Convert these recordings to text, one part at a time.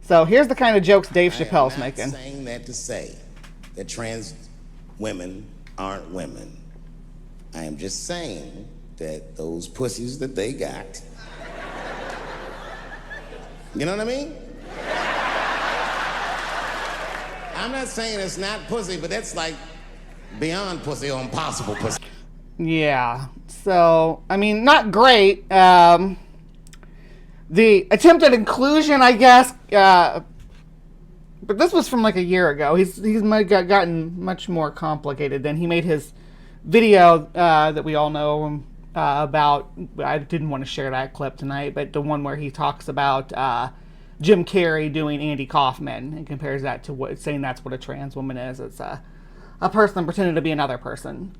So here's the kind of jokes Dave Chappelle's I am making. not saying that to say that trans women aren't women. I am just saying that those pussies that they got, you know what I mean? I'm not saying it's not pussy, but that's like beyond pussy or impossible pussy. Yeah. So, I mean, not great. The attempted inclusion, I guess, but this was from like a year ago. He's gotten much more complicated. Then he made his video that we all know about. I didn't want to share that clip tonight, but the one where he talks about Jim Carrey doing Andy Kaufman and compares that to saying that's what a trans woman is. It's a person pretending to be another person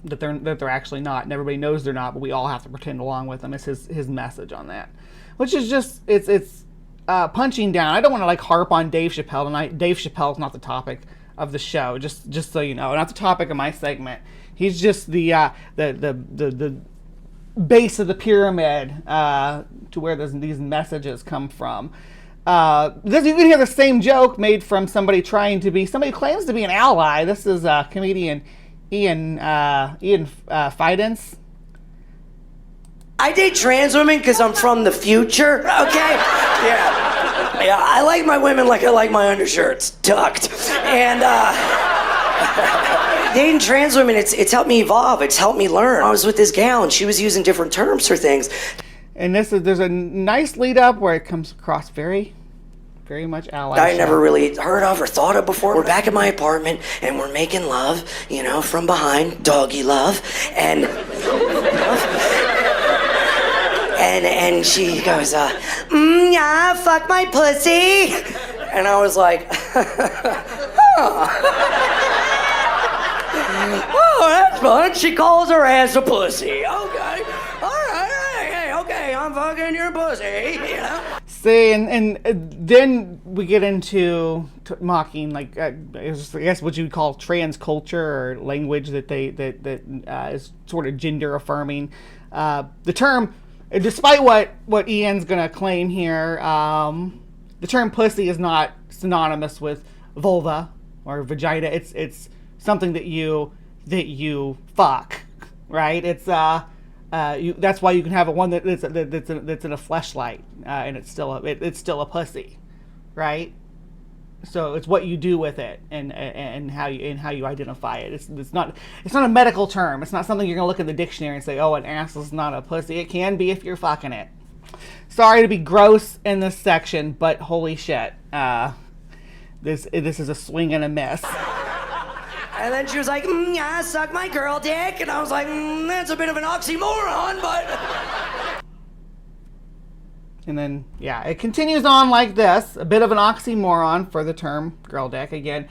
that they're actually not, and everybody knows they're not, but we all have to pretend along with them. It's his message on that, which is just it's punching down. I don't want to like harp on Dave Chappelle tonight. Dave Chappelle's not the topic of the show, just so you know, not the topic of my segment. He's just the base of the pyramid to where these messages come from. You can hear the same joke made from somebody who claims to be an ally. This is comedian Ian Fidance. I date trans women because I'm from the future, okay? Yeah, I like my women like I like my undershirts, tucked. And dating trans women, it's helped me evolve, it's helped me learn. I was with this gal and she was using different terms for things. And there's a nice lead up where it comes across very much ally. I never really heard of or thought of before. We're back at my apartment and we're making love, from behind, doggy love, and and she goes, yeah, fuck my pussy, and I was like, oh, that's fun. She calls her ass a pussy. Okay, all right, okay, I'm fucking your pussy, See, and then we get into mocking, like I guess what you would call trans culture or language that is sort of gender affirming. The term, despite what Ian's gonna claim here, the term pussy is not synonymous with vulva or vagina. It's something that you fuck, right? It's that's why you can have one that's in a fleshlight, and it's still a pussy, right? So it's what you do with it and how you identify it. It's not a medical term. It's not something you're gonna look in the dictionary and say, oh, an ass is not a pussy. It can be if you're fucking it. Sorry to be gross in this section, but holy shit, this is a swing and a miss. And then she was like, yeah, suck my girl dick. And I was like, that's a bit of an oxymoron, but... And then, yeah, it continues on like this. A bit of an oxymoron for the term girl dick. Again,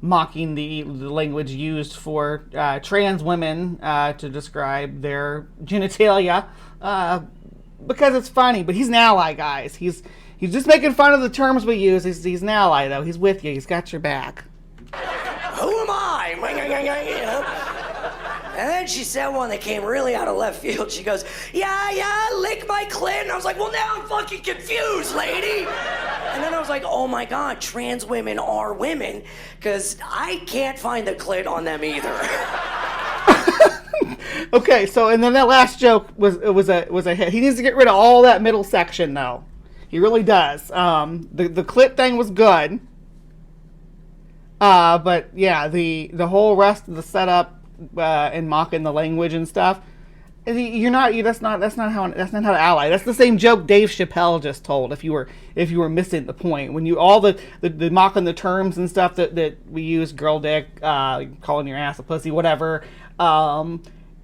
mocking the language used for trans women to describe their genitalia. Because it's funny, but he's an ally, guys. He's just making fun of the terms we use. He's an ally, though. He's with you. He's got your back. Who am I? And then she said one that came really out of left field. She goes, yeah, lick my clit. And I was like, well, now I'm fucking confused, lady. And then I was like, oh my God, trans women are women, because I can't find the clit on them either. Okay, so and then that last joke was a hit. He needs to get rid of all that middle section, though. He really does. The clit thing was good. But yeah, the whole rest of the setup and mocking the language and stuff, that's not how to ally. That's the same joke Dave Chappelle just told. If you were missing the point, when you all the mocking the terms and stuff that we use, girl dick, calling your ass a pussy, whatever,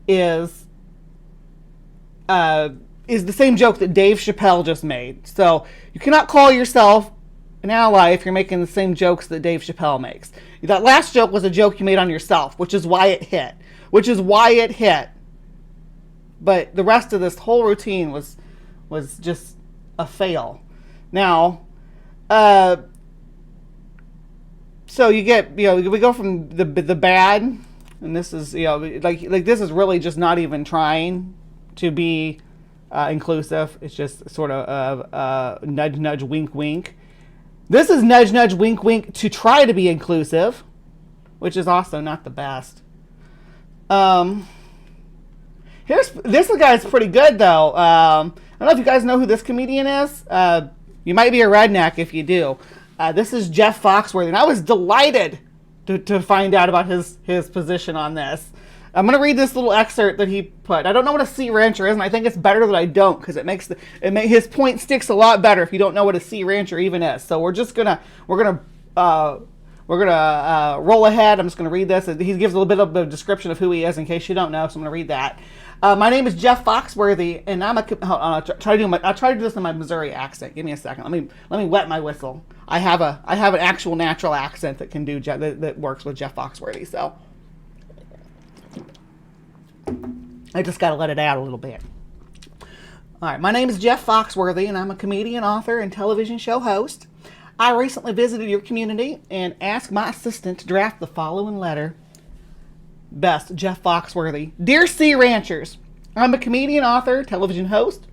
is the same joke that Dave Chappelle just made. So you cannot call yourself an ally if you're making the same jokes that Dave Chappelle makes. That last joke was a joke you made on yourself, which is why it hit. But the rest of this whole routine was just a fail. Now, so you get, we go from the bad, and this is, like this is really just not even trying to be inclusive. It's just sort of nudge, nudge, wink, wink. This is nudge, nudge, wink, wink to try to be inclusive, which is also not the best. This guy's pretty good though. I don't know if you guys know who this comedian is. You might be a redneck if you do. This is Jeff Foxworthy, and I was delighted to find out about his position on this. I'm going to read this little excerpt that he put. I don't know what a sea rancher is, and I think it's better that I don't, because his point sticks a lot better if you don't know what a sea rancher even is. So we're gonna roll ahead. I'm just gonna read this. He gives a little bit of a description of who he is in case you don't know. So I'm gonna read that. My name is Jeff Foxworthy, and I'm a. Hold on, I'll try to do this in my Missouri accent. Give me a second. Let me wet my whistle. I have an actual natural accent that can do that works with Jeff Foxworthy. So I just got to let it out a little bit. All right, my name is Jeff Foxworthy, and I'm a comedian, author, and television show host. I recently visited your community and asked my assistant to draft the following letter. Best, Jeff Foxworthy. Dear Sea Ranchers, I'm a comedian, author, television host,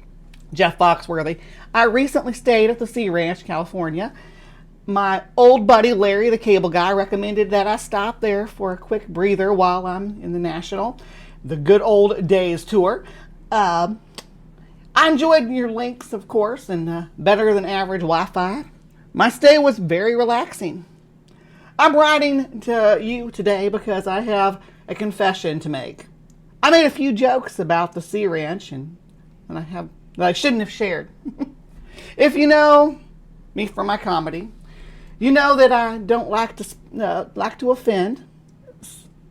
Jeff Foxworthy. I recently stayed at the Sea Ranch, California. My old buddy Larry, the cable guy, recommended that I stop there for a quick breather while I'm in the Good Old Days tour. I enjoyed your links, of course, and better than average Wi-Fi. My stay was very relaxing. I'm writing to you today because I have a confession to make. I made a few jokes about the Sea Ranch and that I shouldn't have shared. If you know me from my comedy, you know that I don't like to offend.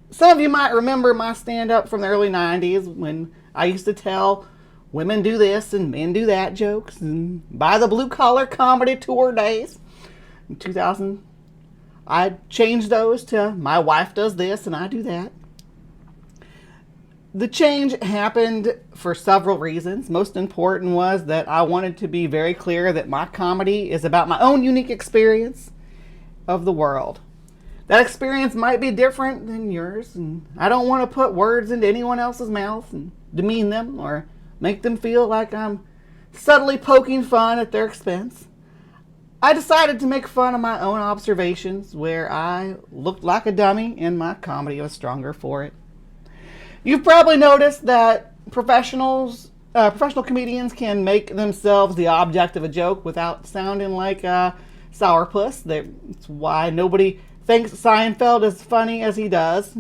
Some of you might remember my stand-up from the early 90s when I used to tell women do this and men do that jokes, and by the blue collar comedy tour days in 2000, I changed those to my wife does this and I do that. The change happened for several reasons. Most important was that I wanted to be very clear that my comedy is about my own unique experience of the world. That experience might be different than yours, and I don't want to put words into anyone else's mouth and demean them or make them feel like I'm subtly poking fun at their expense. I decided to make fun of my own observations where I looked like a dummy, and my comedy was stronger for it. You've probably noticed that professional comedians can make themselves the object of a joke without sounding like a sourpuss. That's why nobody thinks Seinfeld as funny as he does.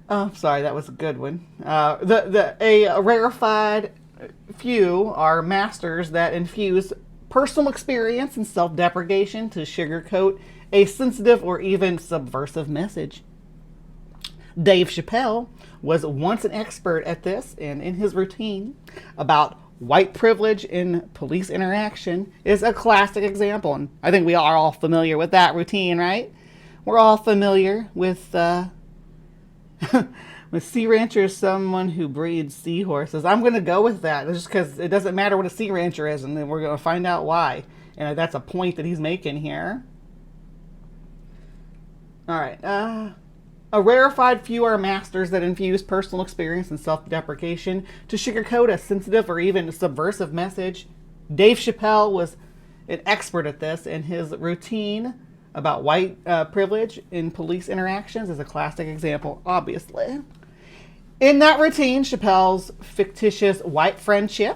Oh, sorry, that was a good one. A rarefied few are masters that infuse personal experience and self-deprecation to sugarcoat a sensitive or even subversive message. Dave Chappelle was once an expert at this, and in his routine about white privilege in police interaction is a classic example. And I think we are all familiar with that routine, right? We're all familiar with with sea rancher is someone who breeds seahorses. I'm going to go with that just because it doesn't matter what a sea rancher is, and then we're going to find out why. And that's a point that he's making here. All right. A rarefied few are masters that infuse personal experience and self-deprecation to sugarcoat a sensitive or even subversive message. Dave Chappelle was an expert at this, and his routine about white privilege in police interactions is a classic example, obviously. In that routine, Chappelle's fictitious white friend Chip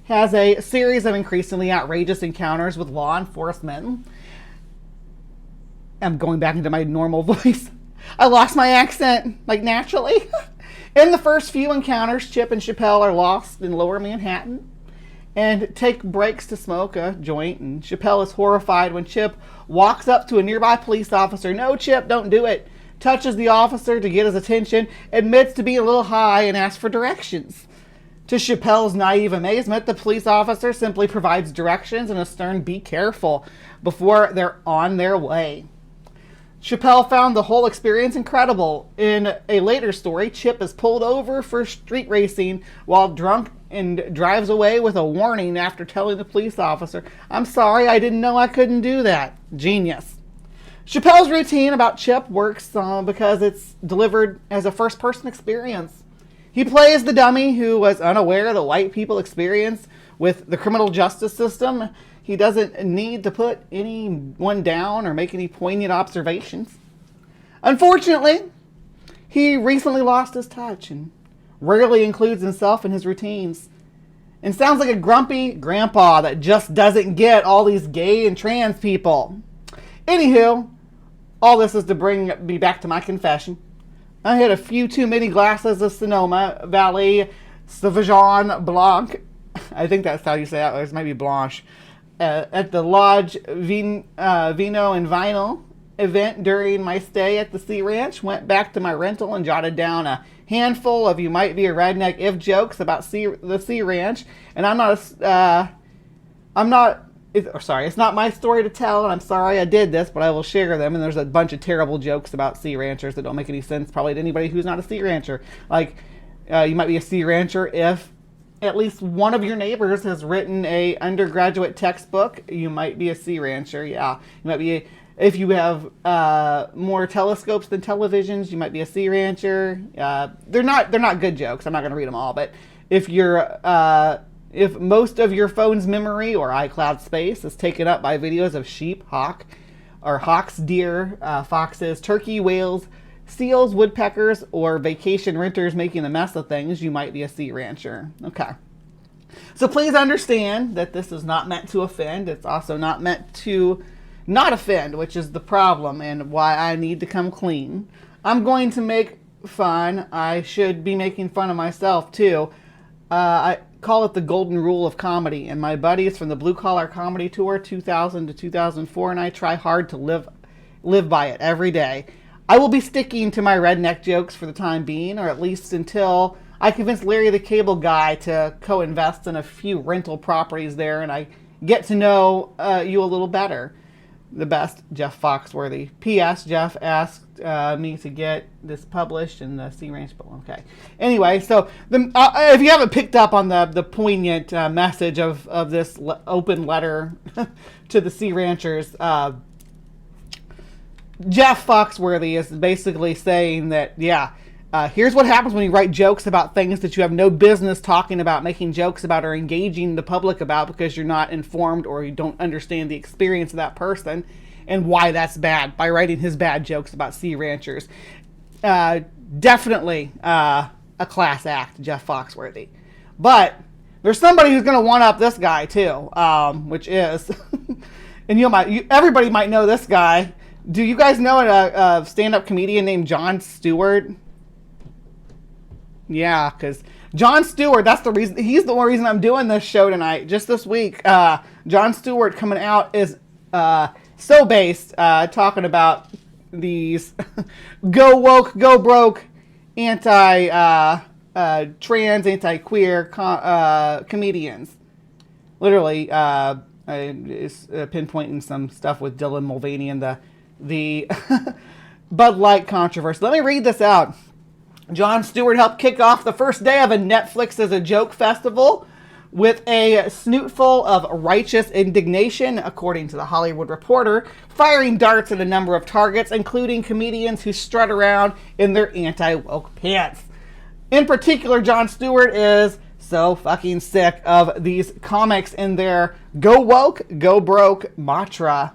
has a series of increasingly outrageous encounters with law enforcement. I'm going back into my normal voice. I lost my accent, naturally. In the first few encounters, Chip and Chappelle are lost in lower Manhattan and take breaks to smoke a joint, and Chappelle is horrified when Chip walks up to a nearby police officer. No, Chip, don't do it. Touches the officer to get his attention, admits to being a little high, and asks for directions. To Chappelle's naive amazement, the police officer simply provides directions and a stern "be careful" before they're on their way. Chappelle found the whole experience incredible. In a later story, Chip is pulled over for street racing while drunk and drives away with a warning after telling the police officer, "I'm sorry, I didn't know I couldn't do that." Genius. Chappelle's routine about Chip works because it's delivered as a first-person experience. He plays the dummy who was unaware of the white people experience with the criminal justice system. he doesn't need to put anyone down or make any poignant observations. Unfortunately, he recently lost his touch and rarely includes himself in his routines, and sounds like a grumpy grandpa that just doesn't get all these gay and trans people. Anywho, all this is to bring me back to my confession. I had a few too many glasses of Sonoma Valley Sauvignon Blanc. I think that's how you say it. It might be Blanche. At the Lodge Vino and Vinyl event during my stay at the Sea Ranch. Went back to my rental and jotted down a handful of "you might be a redneck if" jokes about the Sea Ranch. And it's not my story to tell, and I'm sorry I did this, but I will share them. And there's a bunch of terrible jokes about sea ranchers that don't make any sense probably to anybody who's not a sea rancher. Like, you might be a sea rancher if at least one of your neighbors has written a undergraduate textbook. You might be a sea rancher. Yeah, you might be. If you have more telescopes than televisions, you might be a sea rancher. They're not good jokes. I'm not going to read them all, but if most of your phone's memory or iCloud space is taken up by videos of sheep, hawks, deer, foxes, turkey, whales, seals, woodpeckers, or vacation renters making a mess of things, you might be a sea rancher. Okay. So please understand that this is not meant to offend. It's also not meant to not offend, which is the problem and why I need to come clean. I'm going to make fun. I should be making fun of myself too. I call it the golden rule of comedy, and my buddies from the Blue Collar Comedy Tour 2000 to 2004 and I try hard to live by it every day. I will be sticking to my redneck jokes for the time being, or at least until I convince Larry the Cable Guy to co-invest in a few rental properties there and I get to know you a little better. The best, Jeff Foxworthy. P.S. Jeff asked me to get this published in the Sea Ranch book. Okay. Anyway, so if you haven't picked up on the poignant message of this open letter to the Sea Ranchers, Jeff Foxworthy is basically saying that, here's what happens when you write jokes about things that you have no business talking about, making jokes about, or engaging the public about because you're not informed or you don't understand the experience of that person and why that's bad by writing his bad jokes about sea ranchers. Definitely a class act, Jeff Foxworthy. But there's somebody who's going to one-up this guy too, which is, and everybody might know this guy. Do you guys know a stand-up comedian named Jon Stewart? Yeah, because Jon Stewart, that's the reason, he's the one reason I'm doing this show tonight, just this week. Jon Stewart coming out is so based, talking about these go woke, go broke, trans, anti-queer comedians. Literally, is pinpointing some stuff with Dylan Mulvaney and the Bud Light controversy. Let me read this out. Jon Stewart helped kick off the first day of a Netflix as a Joke festival with a snootful of righteous indignation, according to the Hollywood Reporter, firing darts at a number of targets, including comedians who strut around in their anti-woke pants. In particular, Jon Stewart is so fucking sick of these comics in their go woke, go broke mantra.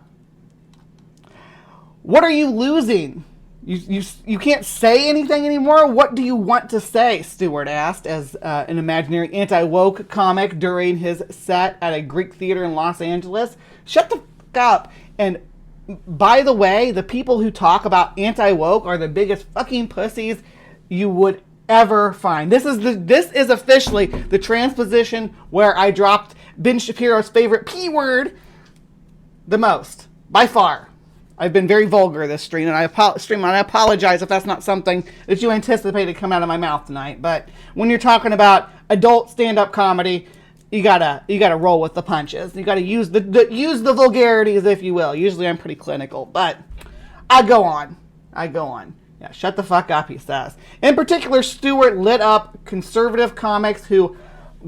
What are you losing? You can't say anything anymore? What do you want to say? Stewart asked as an imaginary anti-woke comic during his set at a Greek theater in Los Angeles. Shut the fuck up. And by the way, the people who talk about anti-woke are the biggest fucking pussies you would ever find. This is officially the transposition where I dropped Ben Shapiro's favorite P word the most, by far. I've been very vulgar this stream, and I apologize if that's not something that you anticipated come out of my mouth tonight. But when you're talking about adult stand-up comedy, you gotta roll with the punches. You gotta use the vulgarities, if you will. Usually I'm pretty clinical, but I go on. Yeah, shut the fuck up, he says. In particular, Stewart lit up conservative comics who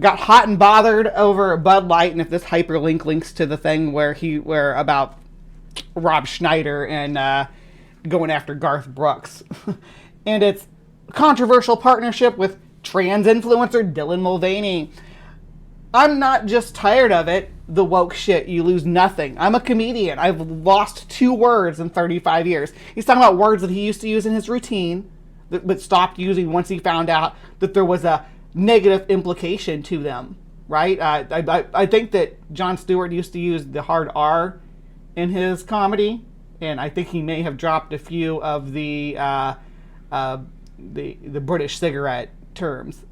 got hot and bothered over Bud Light, and if this hyperlink links to the thing where about Rob Schneider and going after Garth Brooks. And its controversial partnership with trans influencer Dylan Mulvaney. I'm not just tired of it. the woke shit, you lose nothing. I'm a comedian. I've lost 2 words in 35 years. He's talking about words that he used to use in his routine, but stopped using once he found out that there was a negative implication to them, right? I think that Jon Stewart used to use the hard R in his comedy, and I think he may have dropped a few of the British cigarette terms.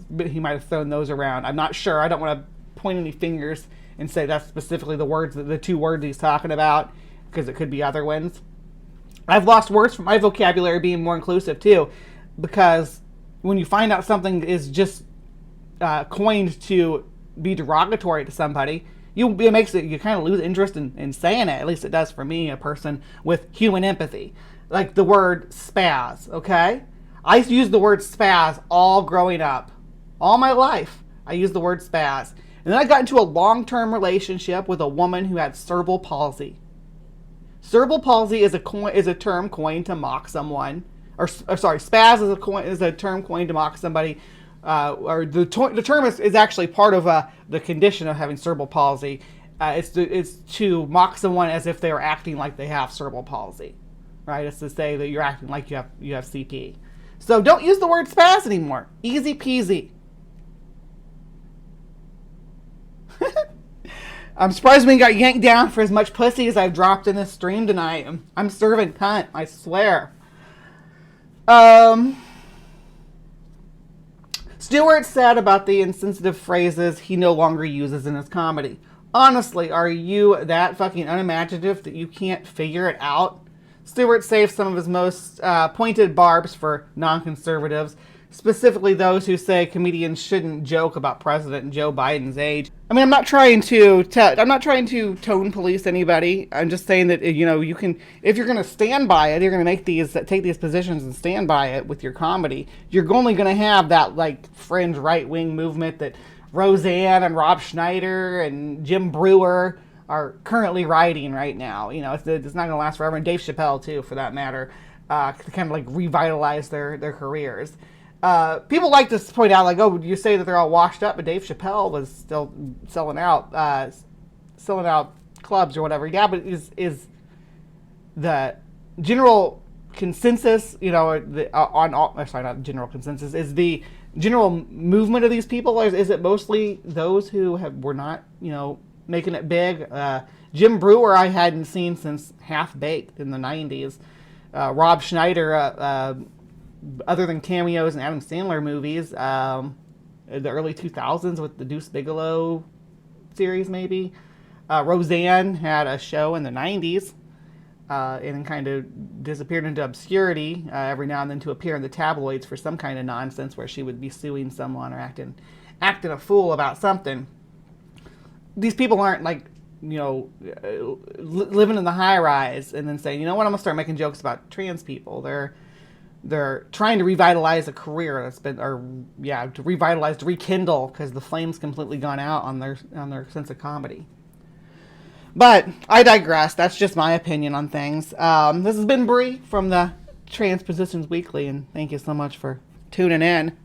But he might have thrown those around. I'm not sure. I don't want to point any fingers and say that's specifically the 2 words he's talking about, because it could be other ones. I've lost words from my vocabulary being more inclusive too, because when you find out something is just coined to be derogatory to somebody, you kind of lose interest in saying it. At least it does for me, a person with human empathy. Like the word spaz, okay? I used to use the word spaz all growing up. All my life, I used the word spaz. And then I got into a long-term relationship with a woman who had cerebral palsy. Cerebral palsy is a term coined to mock someone. Spaz is a term coined to mock somebody. The term is actually part of the condition of having cerebral palsy. It's to mock someone as if they were acting like they have cerebral palsy, right? It's to say that you're acting like you have CP. So don't use the word spaz anymore. Easy peasy. I'm surprised we got yanked down for as much pussy as I've dropped in this stream tonight. I'm serving cunt, I swear. Stewart said about the insensitive phrases he no longer uses in his comedy. Honestly, are you that fucking unimaginative that you can't figure it out? Stewart saved some of his most pointed barbs for non-conservatives, specifically those who say comedians shouldn't joke about President Joe Biden's age. I mean, I'm not trying to tone police anybody. I'm just saying that, you can, if you're going to stand by it, you're going to take these positions and stand by it with your comedy. You're only going to have that like fringe right-wing movement that Roseanne and Rob Schneider and Jim Brewer are currently riding right now. It's not going to last forever. And Dave Chappelle too, for that matter, to kind of like revitalize their careers. People like to point out, like, oh, you say that they're all washed up, but Dave Chappelle was still selling out clubs or whatever. Yeah, but is the general consensus, not general consensus, is the general movement of these people, or is it mostly those who were not, making it big? Jim Brewer I hadn't seen since Half Baked in the 90s. Rob Schneider, other than cameos in Adam Sandler movies, the early 2000s with the Deuce Bigalow series, maybe. Roseanne had a show in the 90s and then kind of disappeared into obscurity every now and then to appear in the tabloids for some kind of nonsense where she would be suing someone or acting a fool about something. These people aren't like, living in the high rise and then saying, you know what, I'm going to start making jokes about trans people. They're trying to revitalize a career that's been, to rekindle, because the flame's completely gone out on their sense of comedy. But I digress. That's just my opinion on things. This has been Bree from the TransPositions Weekly, and thank you so much for tuning in.